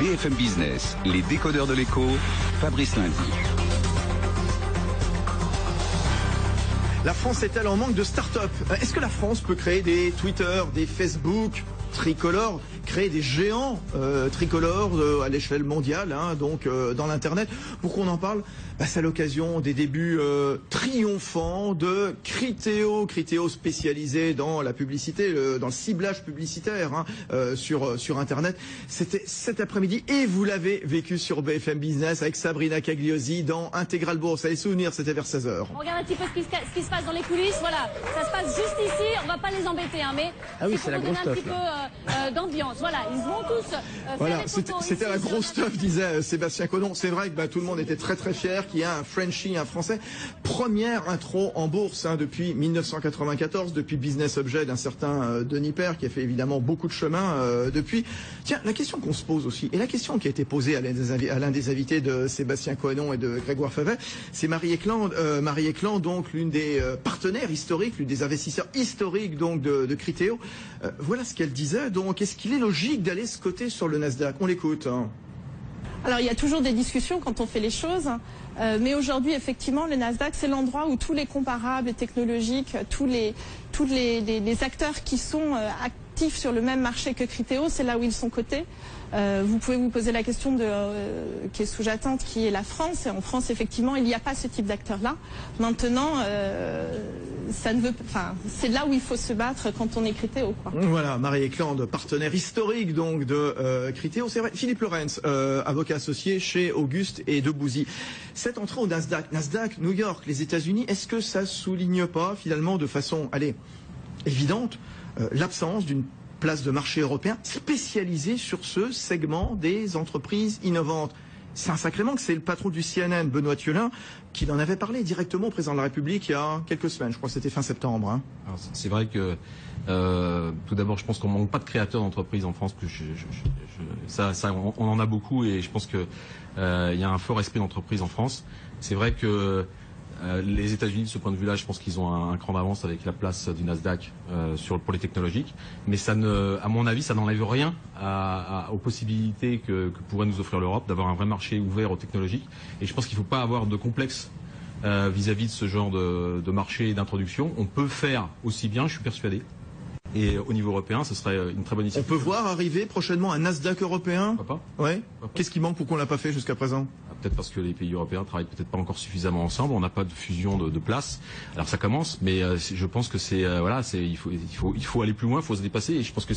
BFM Business, les décodeurs de l'écho, Fabrice Lundi. La France est-elle en manque de start-up? Est-ce que la France peut créer des Twitter, des Facebook tricolores, créer des géants tricolores à l'échelle mondiale, donc dans l'Internet? Pourquoi on en parle? C'est à l'occasion des débuts triomphants de Criteo. Criteo spécialisé dans la publicité, dans le ciblage publicitaire sur Internet. C'était cet après-midi et vous l'avez vécu sur BFM Business avec Sabrina Cagliosi dans Intégral Bourse. Allez, souvenirs, c'était vers 16h. On regarde un petit peu ce qui se passe dans les coulisses. Voilà, ça se passe juste ici. On va pas les embêter, mais c'est la grosse un petit peu d'ambiance. Voilà, ils vont tous faire des photos. C'était la grosse stuff, disait Sébastien Conon. C'est vrai que tout le monde était très très fier qu'il y a un Frenchie, un Français. Première intro en bourse depuis 1994, depuis Business Objet d'un certain Denis Père, qui a fait évidemment beaucoup de chemin depuis. Tiens, la question qu'on se pose aussi, et la question qui a été posée à l'un des invités de Sébastien Conon et de Grégoire Favet, c'est Marie Ecland, donc l'une des partenaires historiques, l'une des investisseurs historiques donc de Criteo. Voilà ce qu'elle disait. Donc, est-ce qu'il est logique d'aller se coter sur le Nasdaq? On l'écoute. Alors, il y a toujours des discussions quand on fait les choses, mais aujourd'hui, effectivement, le Nasdaq, c'est l'endroit où tous les comparables technologiques, tous les acteurs qui sont actifs sur le même marché que Criteo, c'est là où ils sont cotés. Vous pouvez vous poser la question qui est sous-jacente, qui est la France. Et en France, effectivement, il n'y a pas ce type d'acteurs-là. Maintenant, c'est là où il faut se battre quand on est Criteo, quoi. Voilà, Marie Ecland, partenaire historique donc de Criteo. C'est vrai. Philippe Lorenz, avocat associé chez Auguste et Debouzy. Cette entrée au Nasdaq, New York, les États-Unis, est-ce que ça souligne pas finalement de façon, évidente, l'absence d'une place de marché européen spécialisée sur ce segment des entreprises innovantes? C'est un sacré manque. C'est le patron du CNN, Benoît Thielin, qui en avait parlé directement au président de la République il y a quelques semaines. Je crois que c'était fin septembre. C'est vrai que, tout d'abord, je pense qu'on manque pas de créateurs d'entreprises en France. On en a beaucoup et je pense que il y a un fort esprit d'entreprise en France. C'est vrai que les États-Unis, de ce point de vue-là, je pense qu'ils ont un cran d'avance avec la place du Nasdaq pour les technologiques. Mais à mon avis, ça n'enlève rien aux possibilités que pourrait nous offrir l'Europe, d'avoir un vrai marché ouvert aux technologiques. Et je pense qu'il ne faut pas avoir de complexe vis-à-vis de ce genre de marché et d'introduction. On peut faire aussi bien, je suis persuadé. Et au niveau européen, ce serait une très bonne initiative. On peut voir arriver prochainement un Nasdaq européen? Pourquoi pas? Ouais. Qu'est-ce qui manque pour qu'on l'a pas fait jusqu'à présent? Peut-être parce que les pays européens travaillent peut-être pas encore suffisamment ensemble. On n'a pas de fusion de place. Alors ça commence, mais je pense que il faut aller plus loin, il faut se dépasser. Et je pense que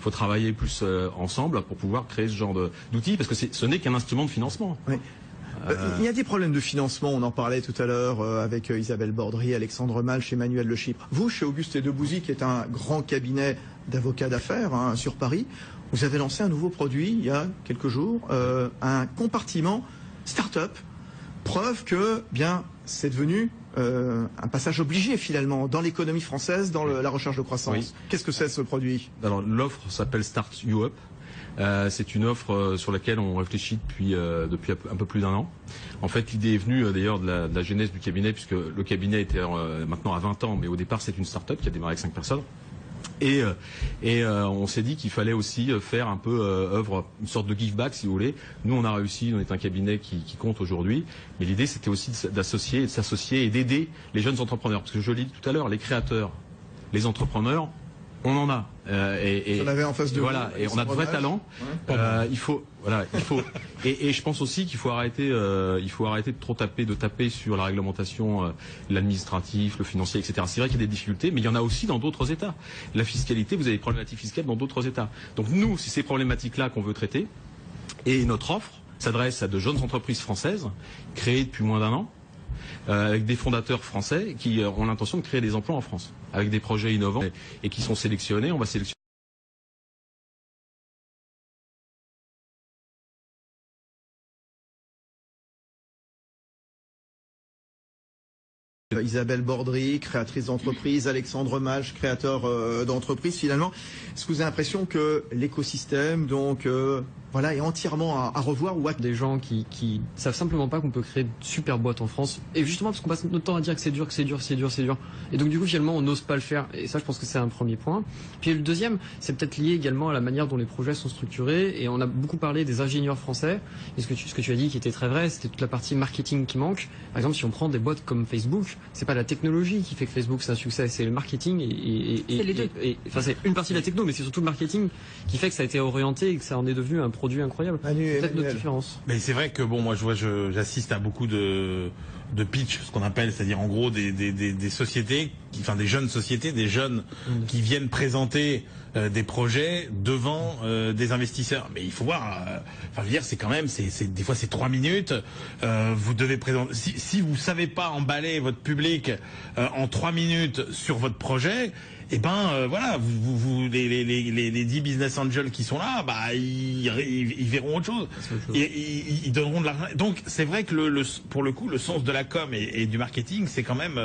faut travailler plus ensemble pour pouvoir créer ce genre d'outils, parce que ce n'est qu'un instrument de financement. Oui. Il y a des problèmes de financement, on en parlait tout à l'heure avec Isabelle Bordry, Alexandre Malch, Emmanuel Le Chypre. Vous, chez Auguste et Debouzy, qui est un grand cabinet d'avocats d'affaires sur Paris, vous avez lancé un nouveau produit il y a quelques jours, un compartiment start-up, preuve que c'est devenu un passage obligé finalement dans l'économie française, dans la recherche de croissance. Oui. Qu'est-ce que c'est ce produit? Alors l'offre s'appelle Start You Up. C'est une offre sur laquelle on réfléchit depuis un peu plus d'un an. En fait, l'idée est venue d'ailleurs de la genèse du cabinet, puisque le cabinet était maintenant à 20 ans, mais au départ c'est une start-up qui a démarré avec 5 personnes. Et on s'est dit qu'il fallait aussi faire un peu une sorte de give back, si vous voulez. Nous, on a réussi, on est un cabinet qui compte aujourd'hui. Mais l'idée, c'était aussi de s'associer et d'aider les jeunes entrepreneurs. Parce que je l'ai dit tout à l'heure, les créateurs, les entrepreneurs, on en a. On avait en face de voilà, et on a de vrais talents. Ouais. Et je pense aussi qu'il faut arrêter de trop taper sur la réglementation, l'administratif, le financier, etc. C'est vrai qu'il y a des difficultés, mais il y en a aussi dans d'autres États. La fiscalité, vous avez des problématiques fiscales dans d'autres États. Donc nous, c'est ces problématiques-là qu'on veut traiter. Et notre offre s'adresse à de jeunes entreprises françaises, créées depuis moins d'un an, avec des fondateurs français qui ont l'intention de créer des emplois en France, avec des projets innovants et qui sont sélectionnés. On va sélectionner. Isabelle Bordry, créatrice d'entreprise, Alexandre Malch, créateur d'entreprise. Finalement, est-ce que vous avez l'impression que l'écosystème, donc voilà, est entièrement à revoir ou à... Des gens qui savent simplement pas qu'on peut créer de super boîtes en France. Et justement parce qu'on passe notre temps à dire que c'est dur, que c'est dur, c'est dur, c'est dur. Et donc du coup finalement on n'ose pas le faire. Et ça je pense que c'est un premier point. Puis le deuxième, c'est peut-être lié également à la manière dont les projets sont structurés. Et on a beaucoup parlé des ingénieurs français. Et ce que tu as dit qui était très vrai, c'était toute la partie marketing qui manque. Par exemple, si on prend des boîtes comme Facebook, c'est pas la technologie qui fait que Facebook c'est un succès, c'est le marketing C'est les deux. Enfin c'est une partie de la techno, mais c'est surtout le marketing qui fait que ça a été orienté et que ça en est devenu un produit incroyable. C'est peut-être notre différence. Mais c'est vrai que bon, moi j'assiste à beaucoup de pitch, ce qu'on appelle, c'est-à-dire en gros des sociétés, enfin des jeunes sociétés, des jeunes qui viennent présenter des projets devant des investisseurs. Mais il faut voir, enfin je veux dire, c'est quand même, des fois c'est 3 minutes. Vous devez présenter. Si vous savez pas emballer votre public en 3 minutes sur votre projet. Eh ben voilà, les 10 business angels qui sont là, bah ils verront autre chose. Ils donneront de l'argent. Donc c'est vrai que pour le coup le sens de la com et du marketing c'est quand même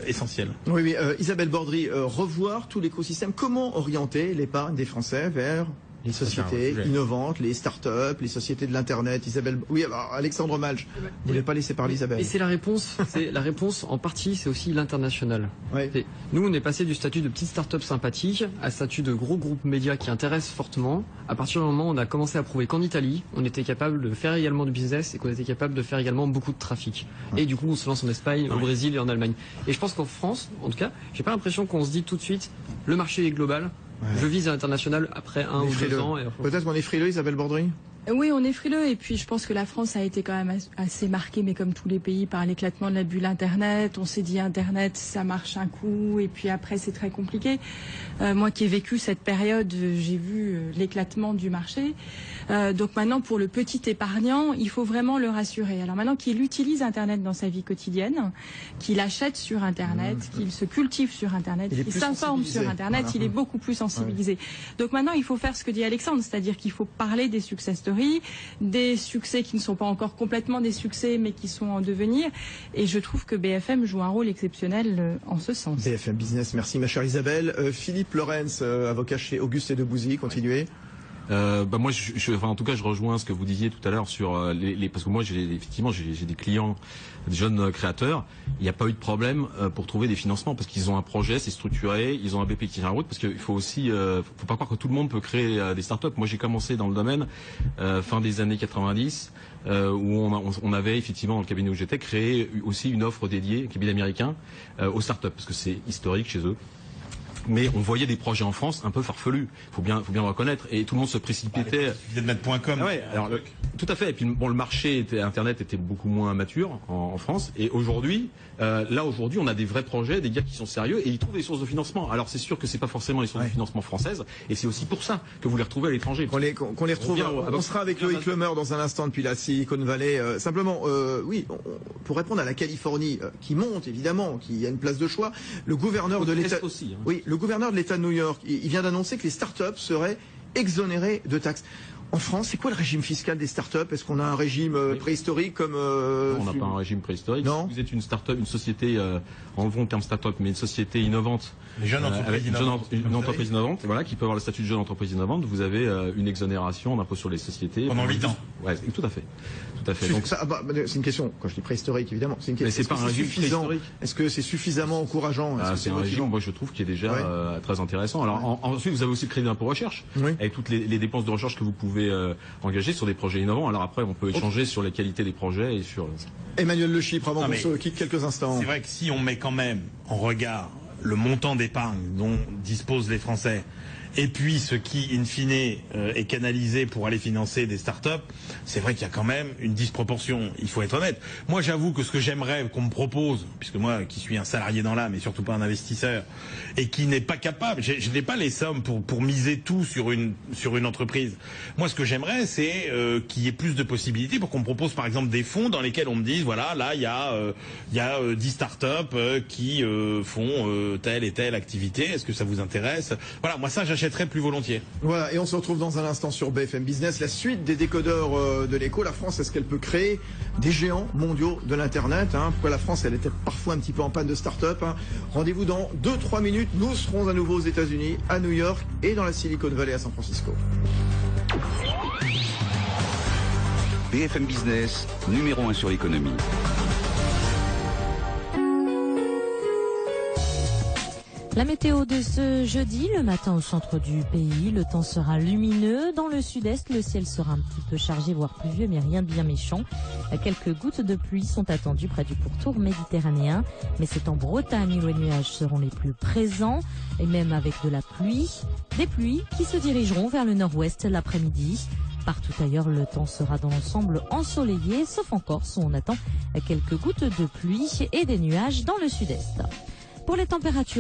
essentiel. Oui, Isabelle Bordry, revoir tout l'écosystème. Comment orienter l'épargne des Français vers les sociétés innovantes, les start-up, les sociétés de l'internet? Isabelle, oui, alors Alexandre Malch, vous ne voulez pas laisser parler Isabelle? Et c'est la réponse. C'est la réponse en partie, c'est aussi l'international. Ouais. Nous, on est passé du statut de petite start-up sympathique à statut de gros groupe média qui intéresse fortement. À partir du moment où on a commencé à prouver qu'en Italie, on était capable de faire également du business et qu'on était capable de faire également beaucoup de trafic. Et du coup, on se lance en Espagne, au Brésil et en Allemagne. Et je pense qu'en France, en tout cas, j'ai pas l'impression qu'on se dit tout de suite, le marché est global. Ouais. Je vise à l'international après 1 ou 2 ans. Peut-être qu'on est frileux, Isabelle Bordry? Oui, on est frileux et puis je pense que la France a été quand même assez marquée, mais comme tous les pays, par l'éclatement de la bulle Internet. On s'est dit Internet, ça marche un coup et puis après c'est très compliqué. Moi qui ai vécu cette période, j'ai vu l'éclatement du marché. Donc maintenant, pour le petit épargnant, il faut vraiment le rassurer. Alors maintenant qu'il utilise Internet dans sa vie quotidienne, qu'il achète sur Internet, qu'il se cultive sur Internet, qu'il s'informe sur Internet, il est beaucoup plus sensibilisé. Ouais. Donc maintenant, il faut faire ce que dit Alexandre, c'est-à-dire qu'il faut parler des success stories, des succès qui ne sont pas encore complètement des succès, mais qui sont en devenir. Et je trouve que BFM joue un rôle exceptionnel en ce sens. BFM Business, merci ma chère Isabelle. Philippe Lorenz, avocat chez Auguste et Debouzy, continuez. Moi, en tout cas, je rejoins ce que vous disiez tout à l'heure sur parce que moi, j'ai des clients, des jeunes créateurs. Il n'y a pas eu de problème pour trouver des financements parce qu'ils ont un projet, c'est structuré, ils ont un BP qui tient la route. Parce qu'il faut aussi, faut pas croire que tout le monde peut créer des startups. Moi, j'ai commencé dans le domaine fin des années 90, où on avait effectivement dans le cabinet où j'étais créé aussi une offre dédiée, un cabinet américain, aux startups parce que c'est historique chez eux. Mais on voyait des projets en France un peu farfelus. Faut bien le reconnaître. Et tout le monde se précipitait. Il de mettre .com. Ah ouais, alors, tout à fait. Et puis bon, le marché Internet était beaucoup moins mature en France. Et aujourd'hui, on a des vrais projets, des gars qui sont sérieux et ils trouvent des sources de financement. Alors c'est sûr que c'est pas forcément les sources de financement françaises. Et c'est aussi pour ça que vous les retrouvez à l'étranger. Qu'on les retrouve. On sera avec Loïc Lemer dans un instant depuis la Silicon Valley. Simplement, pour répondre à la Californie qui monte évidemment, qui a une place de choix, le gouverneur de l'État aussi. Hein. Oui. Le gouverneur de l'État de New York, il vient d'annoncer que les startups seraient exonérées de taxes. En France, c'est quoi le régime fiscal des startups? Est-ce qu'on a un régime préhistorique comme Non, on n'a pas un régime préhistorique. Non. Si vous êtes une startup, une société, enlevons le terme startup, mais une société innovante, une entreprise innovante, voilà, qui peut avoir le statut de jeune entreprise innovante, vous avez une exonération d'impôt sur les sociétés pendant 8 ans. Ouais, tout à fait. Tout à fait. Donc, c'est une question. Quand je dis préhistorique, évidemment, c'est une question. Mais c'est pas un régime préhistorique. Est-ce que c'est suffisamment encourageant? C'est un régime, moi je trouve, qui est déjà très intéressant. Alors ensuite, vous avez aussi le crédit d'impôt recherche, avec toutes les dépenses de recherche que vous pouvez engagé sur des projets innovants. Alors après, on peut échanger sur les qualités des projets et sur... Emmanuel Le Chypre, avant qu'on se quitte quelques instants. C'est vrai que si on met quand même en regard le montant d'épargne dont disposent les Français, et puis ce qui, in fine, est canalisé pour aller financer des startups, c'est vrai qu'il y a quand même une disproportion, il faut être honnête. Moi, j'avoue que ce que j'aimerais qu'on me propose, puisque moi, qui suis un salarié dans l'âme, et surtout pas un investisseur, et qui n'est pas capable, je n'ai pas les sommes pour miser tout sur une entreprise. Moi, ce que j'aimerais, c'est qu'il y ait plus de possibilités pour qu'on me propose, par exemple, des fonds dans lesquels on me dise, voilà, là, il y a 10 startups qui font telle et telle activité, est-ce que ça vous intéresse? Voilà, moi, ça, j'achèterais plus volontiers. Voilà, et on se retrouve dans un instant sur BFM Business. La suite des décodeurs de l'écho. La France, est-ce qu'elle peut créer des géants mondiaux de l'Internet? Pourquoi la France, elle était parfois un petit peu en panne de start-up? Rendez-vous dans 2-3 minutes. Nous serons à nouveau aux États-Unis, à New York et dans la Silicon Valley à San Francisco. BFM Business, numéro 1 sur l'économie. La météo de ce jeudi, le matin au centre du pays, le temps sera lumineux. Dans le sud-est, le ciel sera un petit peu chargé, voire pluvieux, mais rien de bien méchant. Quelques gouttes de pluie sont attendues près du pourtour méditerranéen. Mais c'est en Bretagne où les nuages seront les plus présents, et même avec de la pluie. Des pluies qui se dirigeront vers le nord-ouest l'après-midi. Partout ailleurs, le temps sera dans l'ensemble ensoleillé, sauf en Corse où on attend quelques gouttes de pluie et des nuages dans le sud-est. Pour les températures,